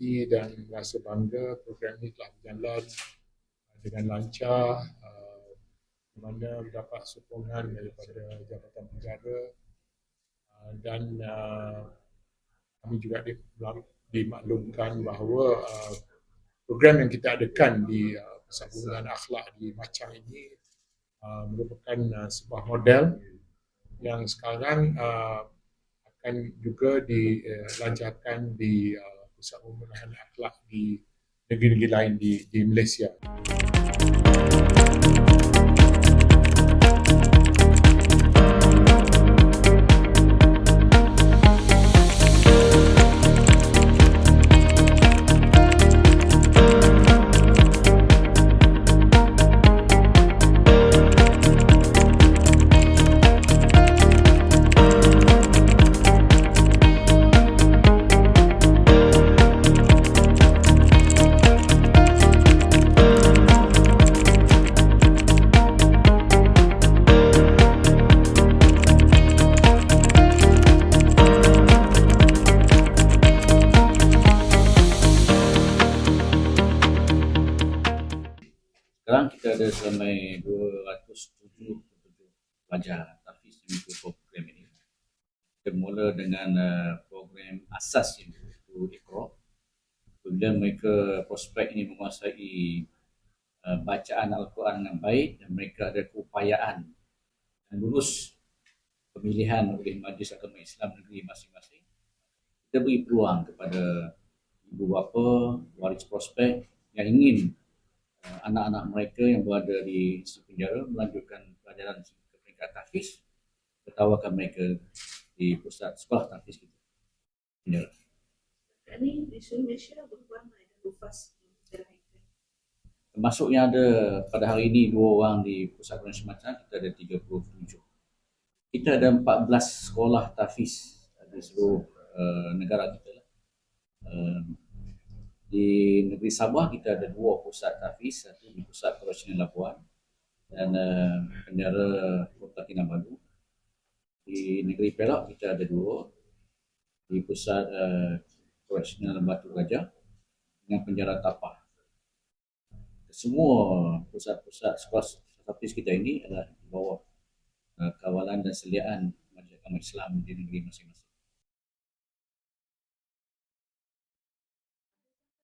hati dan rasa bangga program ini telah berjalan dengan lancar, di mana mendapat sokongan daripada Jabatan Penjara dan kami juga dimaklumkan bahawa program yang kita adakan di Pusat Pengembangan Akhlak di Machang ini merupakan sebuah model yang sekarang akan juga dilancarkan di Pusat Pengembangan Akhlak di negeri-negeri lain di Malaysia. Sekarang kita ada sampai 277 pelajar tahfiz yang mengikuti program ini. Kita mula dengan program asas iaitu Iqra. Bila mereka prospek ini menguasai bacaan Al-Quran dengan baik dan mereka ada keupayaan dan lulus pemilihan oleh Majlis Agama Islam negeri masing-masing, kita beri peluang kepada ibu bapa, waris prospek yang ingin anak-anak mereka yang berada di penjara melanjutkan pelajaran ke peringkat tahfiz, ketawakan mereka di pusat sekolah tahfiz kita. Penjara. Ini di seluruh Malaysia berapa ramai dan luas penjara itu? Termasuk yang ada pada hari ini 2 orang di pusat penjara semacam, kita ada 37. Kita ada 14 sekolah tahfiz di seluruh negara kita. Di negeri Sabah kita ada 2 pusat tahfiz, satu di pusat Koreksional Labuan dan penjara Kota Kinabalu. Di negeri Perak kita ada 2, di pusat Koreksional Batu Gajah dengan penjara Tapah. Semua pusat-pusat sekolah tahfiz kita ini adalah di bawah kawalan dan seliaan Majlis Agama Islam di negeri masing-masing.